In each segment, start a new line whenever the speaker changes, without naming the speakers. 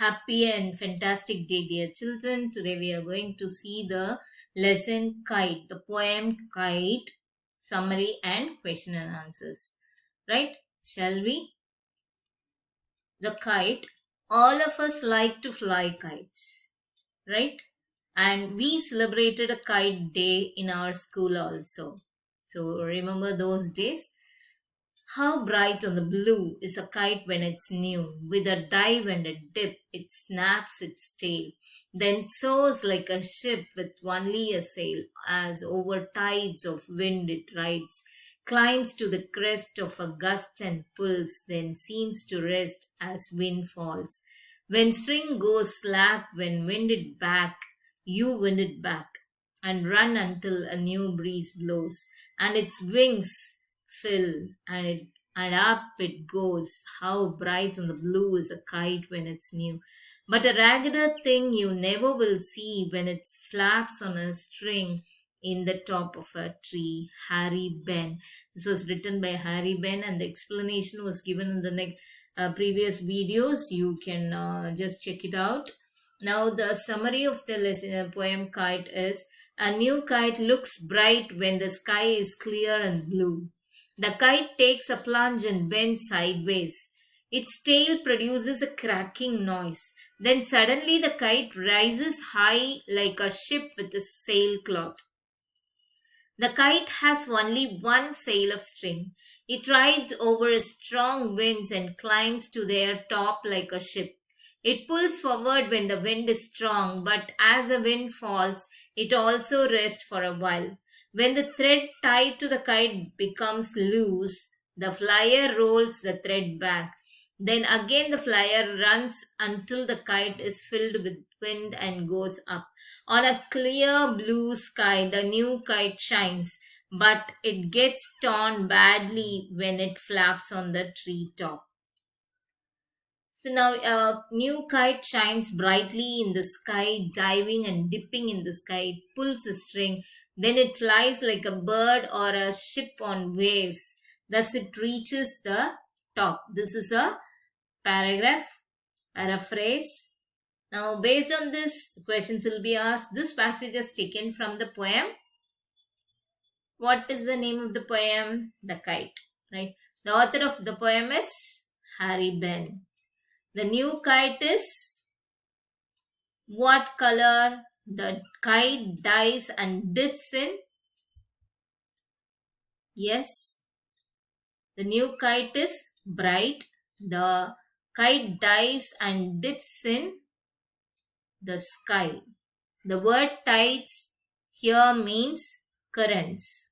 Happy and fantastic day, dear children. Today we are going to see the lesson Kite, the poem Kite, summary and question and answers. Right? Shall we? The kite. All of us like to fly kites. Right? And we celebrated a kite day in our school also. So remember those days? How bright on the blue is a kite when it's new. With a dive and a dip, it snaps its tail, then soars like a ship with only a sail, as over tides of wind it rides, climbs to the crest of a gust and pulls, then seems to rest as wind falls. When string goes slack, when winded back, you wind it back, and run until a new breeze blows, and its wings fill, and up it goes. How bright on the blue is a kite when it's new, but a raggeder thing you never will see when it flaps on a string in the top of a tree. Harry Ben. This was written by Harry Ben, and the explanation was given in the next previous videos. You can just check it out. Now the summary of the lesson, poem Kite is: a new kite looks bright when the sky is clear and blue. The kite takes a plunge and bends sideways. Its tail produces a cracking noise. Then suddenly the kite rises high like a ship with a sailcloth. The kite has only one sail of string. It rides over strong winds and climbs to their top like a ship. It pulls forward when the wind is strong, but as the wind falls, it also rests for a while. When the thread tied to the kite becomes loose, the flyer rolls the thread back. Then again the flyer runs until the kite is filled with wind and goes up. On a clear blue sky, the new kite shines, but it gets torn badly when it flaps on the tree top. So now a new kite shines brightly in the sky, diving and dipping in the sky. It pulls a string, then it flies like a bird or a ship on waves. Thus it reaches the top. This is a paragraph, paraphrase. Now based on this, questions will be asked. This passage is taken from the poem. What is the name of the poem? The Kite, right? The author of the poem is Harry Ben. The new kite is what color? The kite dives and dips in. Yes. The new kite is bright. The kite dives and dips in the sky. The word tides here means currents.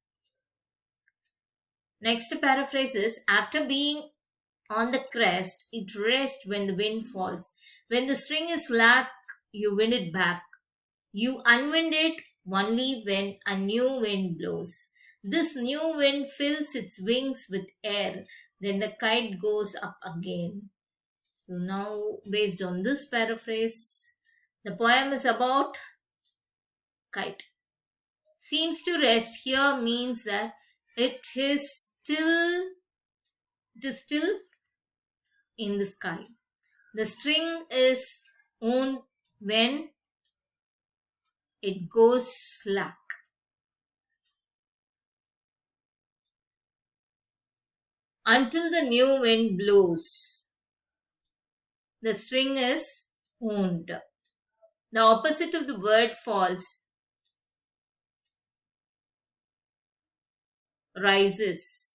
Next paraphrase is: after being on the crest, it rests when the wind falls. When the string is slack, you wind it back. You unwind it only when a new wind blows. This new wind fills its wings with air. Then the kite goes up again. So now, based on this paraphrase, the poem is about kite. Seems to rest here means that it is still in the sky. The string is wound when it goes slack. Until the new wind blows, the string is wound. The opposite of the word falls, rises.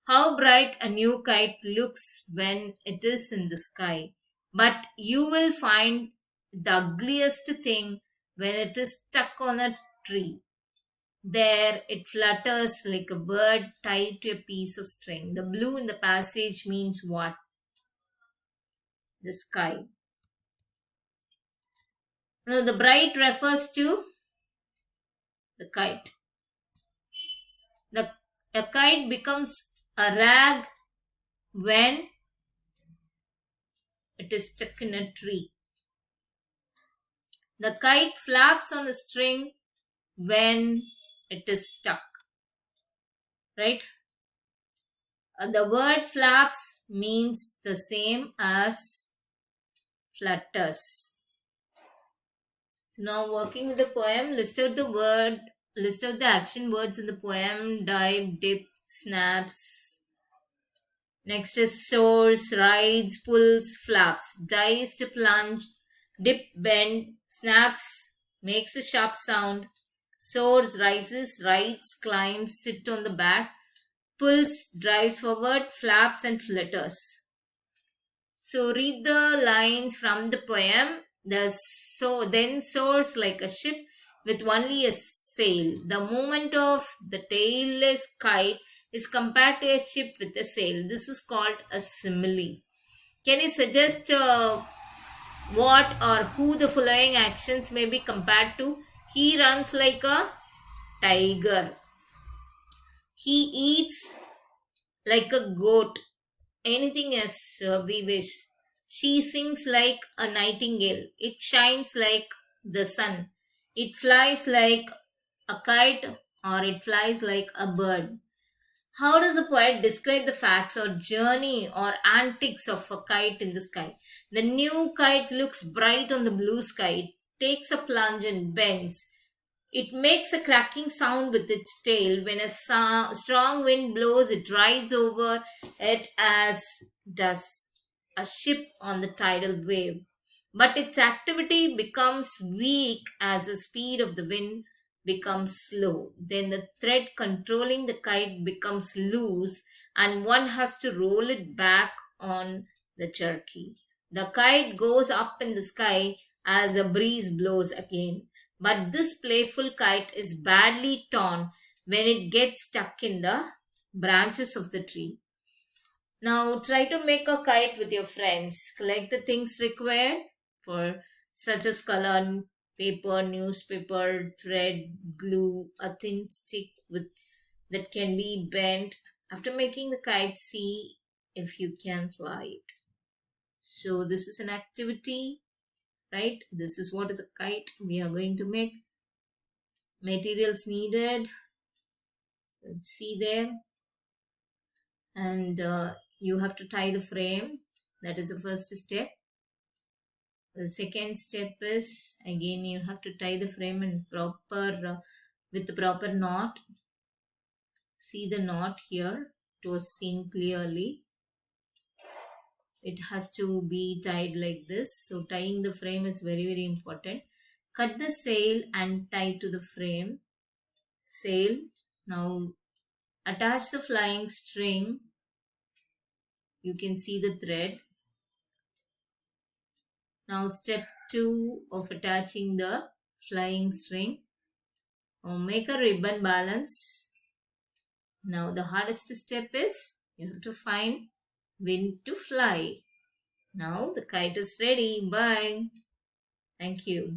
How bright a new kite looks when it is in the sky, but you will find the ugliest thing when it is stuck on a tree. There it flutters like a bird tied to a piece of string. The blue in the passage means what? The sky. Now the bright refers to the kite. A kite becomes a rag when it is stuck in a tree. The kite flaps on a string when it is stuck. Right? The word flaps means the same as flutters. So now working with the poem, list out the action words in the poem: dive, dip, snaps. Next is soars, rides, pulls, flaps. Dives to plunge, dip, bend, snaps, makes a sharp sound. Soars, rises, rides, climbs, sit on the back. Pulls, drives forward, flaps and flutters. So read the lines from the poem. Then soars like a ship with only a sail. The movement of the tailless kite is compared to a ship with a sail. This is called a simile. Can you suggest what or who the following actions may be compared to? He runs like a tiger. He eats like a goat. Anything as we wish. She sings like a nightingale. It shines like the sun. It flies like a kite, or it flies like a bird. How does the poet describe the facts or journey or antics of a kite in the sky? The new kite looks bright on the blue sky. It takes a plunge and bends. It makes a cracking sound with its tail. When a strong wind blows, it rides over it as does a ship on the tidal wave. But its activity becomes weak as the speed of the wind becomes slow. Then the thread controlling the kite becomes loose, and one has to roll it back on the jerky. The kite goes up in the sky as a breeze blows again. But this playful kite is badly torn when it gets stuck in the branches of the tree. Now try to make a kite with your friends. Collect the things required for such as color, paper, newspaper, thread, glue, a thin stick with that can be bent. After making the kite, see if you can fly it. So this is an activity, right? This is what is a kite we are going to make. Materials needed, let's see there. And you have to tie the frame. That is the first step. The second step is, again, you have to tie the frame in with the proper knot. See the knot here. It was seen clearly. It has to be tied like this. So tying the frame is very, very important. Cut the sail and tie to the frame. Sail. Now attach the flying string. You can see the thread. Now step 2 of attaching the flying string. Now make a ribbon balance. Now the hardest step is you have to find when to fly. Now the kite is ready. Bye. Thank you.